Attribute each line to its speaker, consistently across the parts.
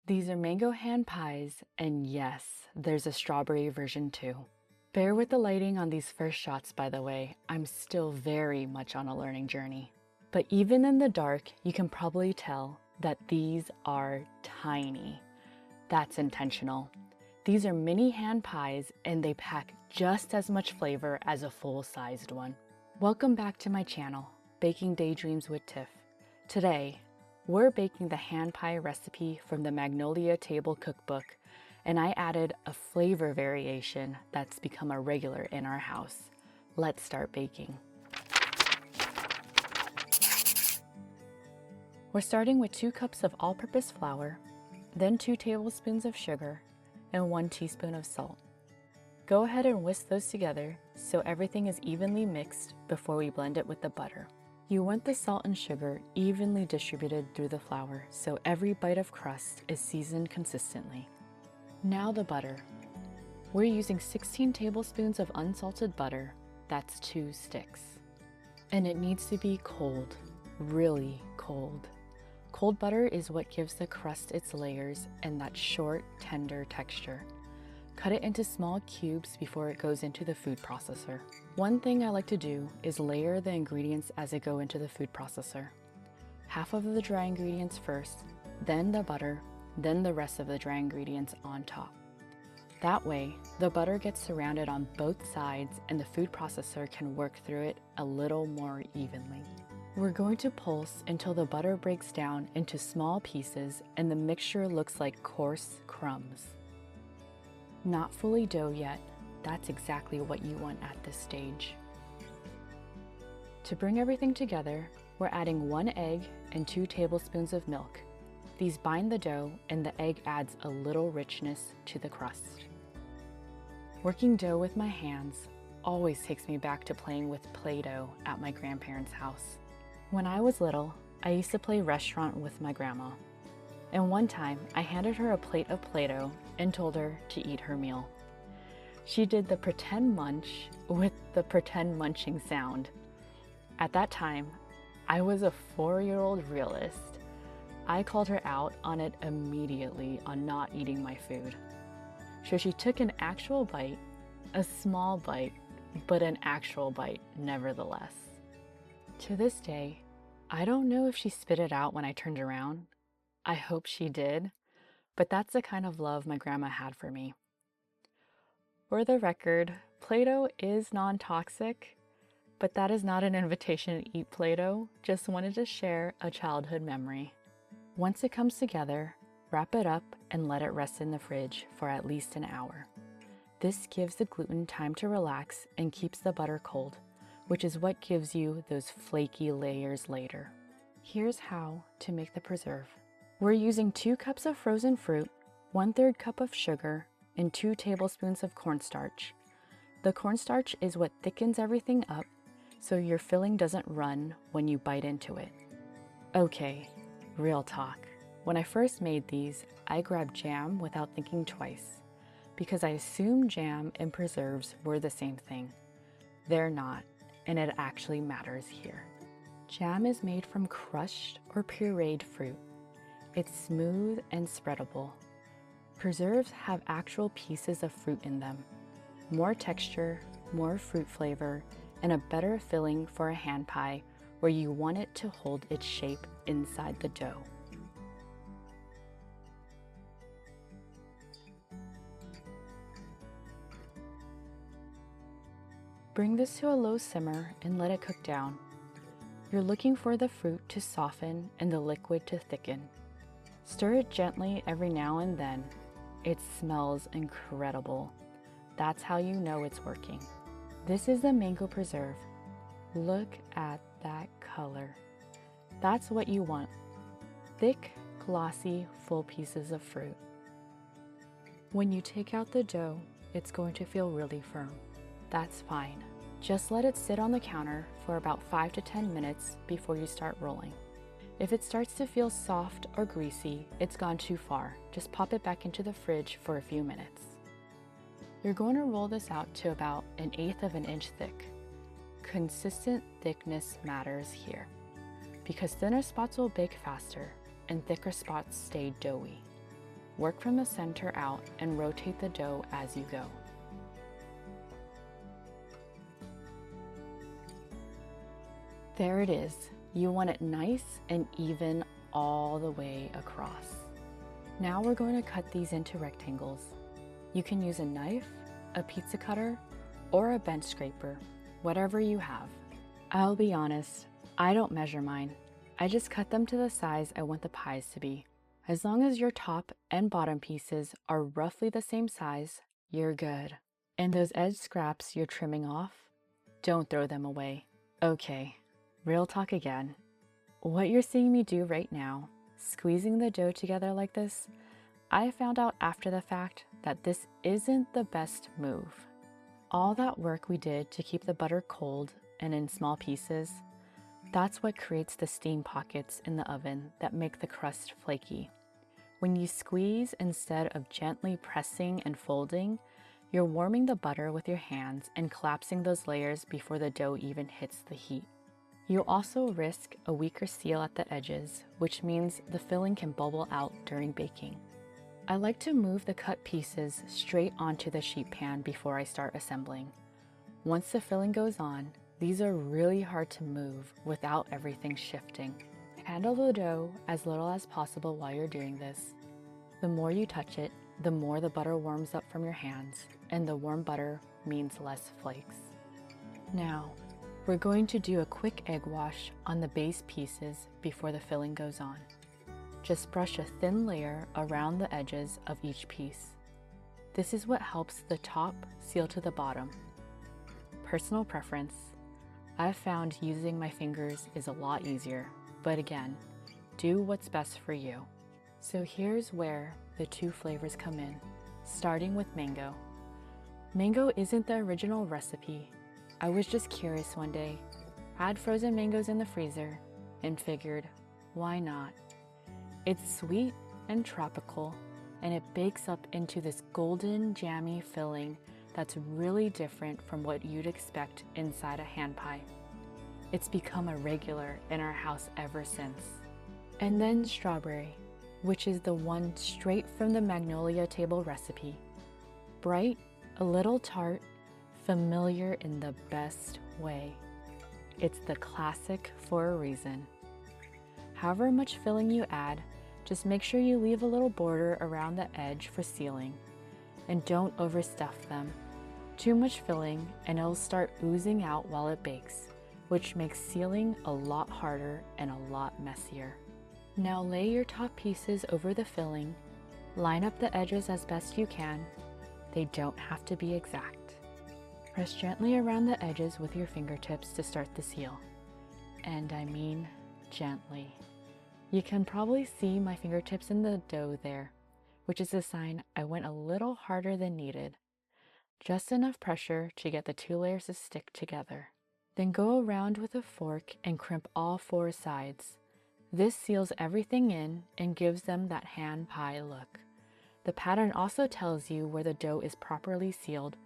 Speaker 1: These are mango hand pies, and yes, there's a strawberry version too. Bear with the lighting on these first shots, by the way. I'm still very much on a learning journey. But even in the dark, you can probably tell that these are tiny. That's intentional. These are mini hand pies, and they pack just as much flavor as a full-sized one. Welcome back to my channel, Baking Daydreams with Tiff. Today, we're baking the hand pie recipe from the Magnolia Table Cookbook, and I added a flavor variation that's become a regular in our house. Let's start baking. We're starting with 2 cups of all-purpose flour, then 2 tablespoons of sugar, and 1 teaspoon of salt. Go ahead and whisk those together so everything is evenly mixed before we blend it with the butter. You want the salt and sugar evenly distributed through the flour so every bite of crust is seasoned consistently. Now the butter. We're using 16 tablespoons of unsalted butter, that's 2 sticks. And it needs to be cold, really cold. Cold butter is what gives the crust its layers and that short, tender texture. Cut it into small cubes before it goes into the food processor. One thing I like to do is layer the ingredients as they go into the food processor. Half of the dry ingredients first, then the butter, then the rest of the dry ingredients on top. That way, the butter gets surrounded on both sides and the food processor can work through it a little more evenly. We're going to pulse until the butter breaks down into small pieces and the mixture looks like coarse crumbs. Not fully dough yet, that's exactly what you want at this stage. To bring everything together, we're adding 1 egg and 2 tablespoons of milk. These bind the dough and the egg adds a little richness to the crust. Working dough with my hands always takes me back to playing with Play-Doh at my grandparents' house. When I was little, I used to play restaurant with my grandma. And one time, I handed her a plate of Play-Doh and told her to eat her meal. She did the pretend munch with the pretend munching sound. At that time, I was a 4-year-old realist. I called her out on it immediately on not eating my food. So she took an actual bite, a small bite, but an actual bite nevertheless. To this day, I don't know if she spit it out when I turned around. I hope she did, but that's the kind of love my grandma had for me. For the record, Play-Doh is non-toxic, but that is not an invitation to eat Play-Doh, just wanted to share a childhood memory. Once it comes together, wrap it up and let it rest in the fridge for at least an hour. This gives the gluten time to relax and keeps the butter cold, which is what gives you those flaky layers later. Here's how to make the preserve. We're using 2 cups of frozen fruit, 1/3 cup of sugar, and 2 tablespoons of cornstarch. The cornstarch is what thickens everything up, so your filling doesn't run when you bite into it. Okay, real talk. When I first made these, I grabbed jam without thinking twice, because I assumed jam and preserves were the same thing. They're not, and it actually matters here. Jam is made from crushed or pureed fruit. It's smooth and spreadable. Preserves have actual pieces of fruit in them. More texture, more fruit flavor, and a better filling for a hand pie where you want it to hold its shape inside the dough. Bring this to a low simmer and let it cook down. You're looking for the fruit to soften and the liquid to thicken. Stir it gently every now and then. It smells incredible. That's how you know it's working. This is the mango preserve. Look at that color. That's what you want. Thick, glossy, full pieces of fruit. When you take out the dough, it's going to feel really firm. That's fine. Just let it sit on the counter for about 5 to 10 minutes before you start rolling. If it starts to feel soft or greasy, it's gone too far. Just pop it back into the fridge for a few minutes. You're going to roll this out to about 1/8 of an inch thick. Consistent thickness matters here, because thinner spots will bake faster and thicker spots stay doughy. work from the center out and rotate the dough as you go. There it is. You want it nice and even all the way across. Now we're going to cut these into rectangles. You can use a knife, a pizza cutter, or a bench scraper, whatever you have. I'll be honest, I don't measure mine. I just cut them to the size I want the pies to be. As long as your top and bottom pieces are roughly the same size, you're good. And those edge scraps you're trimming off, don't throw them away. Okay, real talk again. What you're seeing me do right now, squeezing the dough together like this, I found out after the fact that this isn't the best move. All that work we did to keep the butter cold and in small pieces, that's what creates the steam pockets in the oven that make the crust flaky. When you squeeze instead of gently pressing and folding, you're warming the butter with your hands and collapsing those layers before the dough even hits the heat. You also risk a weaker seal at the edges, which means the filling can bubble out during baking. I like to move the cut pieces straight onto the sheet pan before I start assembling. Once the filling goes on, these are really hard to move without everything shifting. Handle the dough as little as possible while you're doing this. The more you touch it, the more the butter warms up from your hands, and the warm butter means less flakes. Now, we're going to do a quick egg wash on the base pieces before the filling goes on. Just brush a thin layer around the edges of each piece. This is what helps the top seal to the bottom. Personal preference. I've found using my fingers is a lot easier, but again, do what's best for you. So here's where the two flavors come in, starting with mango. Mango isn't the original recipe. I was just curious one day, had frozen mangoes in the freezer, and figured, why not? It's sweet and tropical, and it bakes up into this golden, jammy filling that's really different from what you'd expect inside a hand pie. It's become a regular in our house ever since. And then strawberry, which is the one straight from the Magnolia Table recipe. Bright, a little tart, familiar in the best way. It's the classic for a reason. However much filling you add, just make sure you leave a little border around the edge for sealing, and don't overstuff them. Too much filling and it'll start oozing out while it bakes, which makes sealing a lot harder and a lot messier. Now lay your top pieces over the filling, line up the edges as best you can. They don't have to be exact. Press gently around the edges with your fingertips to start the seal. And I mean gently. You can probably see my fingertips in the dough there, which is a sign I went a little harder than needed. Just enough pressure to get the two layers to stick together. Then go around with a fork and crimp all four sides. This seals everything in and gives them that hand pie look. The pattern also tells you where the dough is properly sealed,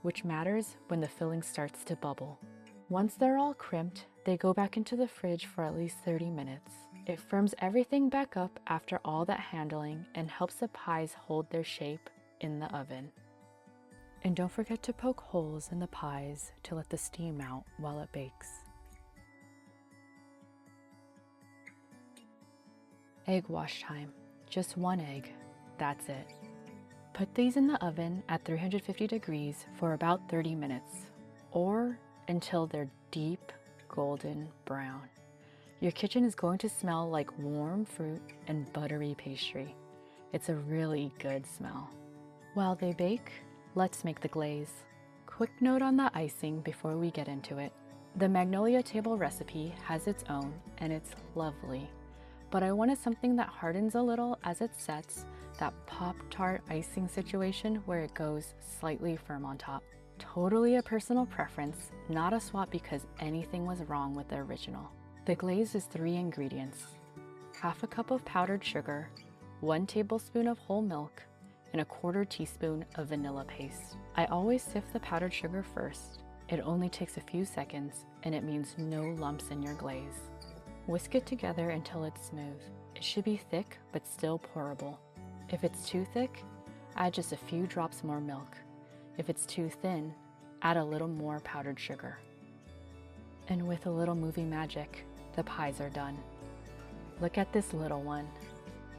Speaker 1: which matters when the filling starts to bubble. Once they're all crimped, they go back into the fridge for at least 30 minutes. It firms everything back up after all that handling and helps the pies hold their shape in the oven. And don't forget to poke holes in the pies to let the steam out while it bakes. Egg wash time. Just one egg. That's it. Put these in the oven at 350 degrees for about 30 minutes, or until they're deep golden brown. Your kitchen is going to smell like warm fruit and buttery pastry. It's a really good smell. While they bake, let's make the glaze. Quick note on the icing before we get into it. The Magnolia Table recipe has its own, and it's lovely. But I wanted something that hardens a little as it sets, that Pop-Tart icing situation where it goes slightly firm on top. Totally a personal preference, not a swap because anything was wrong with the original. The glaze is 3 ingredients: half a cup of powdered sugar, 1 tablespoon of whole milk, and a 1/4 teaspoon of vanilla paste. I always sift the powdered sugar first. It only takes a few seconds and it means no lumps in your glaze. Whisk it together until it's smooth. It should be thick but still pourable. If it's too thick, add just a few drops more milk. If it's too thin, add a little more powdered sugar. And with a little movie magic, the pies are done. Look at this little one.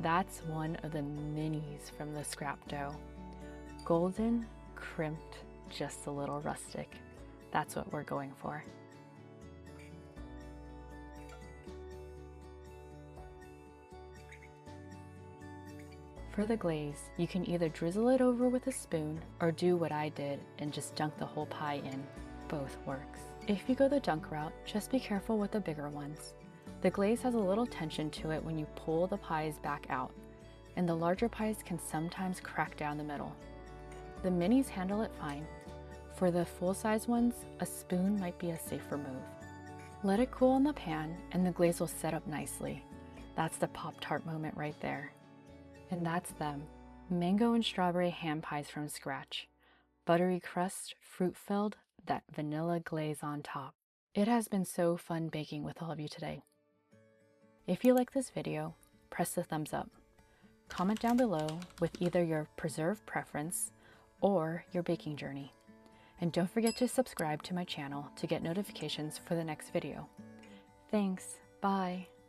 Speaker 1: That's one of the minis from the scrap dough. Golden, crimped, just a little rustic. That's what we're going for. For the glaze, you can either drizzle it over with a spoon or do what I did and just dunk the whole pie in. Both works. If you go the dunk route, just be careful with the bigger ones. The glaze has a little tension to it when you pull the pies back out, and the larger pies can sometimes crack down the middle. The minis handle it fine. For the full-size ones, a spoon might be a safer move. Let it cool in the pan and the glaze will set up nicely. That's the Pop-Tart moment right there. And that's them. Mango and strawberry ham pies from scratch. Buttery crust, fruit-filled, that vanilla glaze on top. It has been so fun baking with all of you today. If you like this video, press the thumbs up. Comment down below with either your preserve preference or your baking journey. And don't forget to subscribe to my channel to get notifications for the next video. Thanks, bye.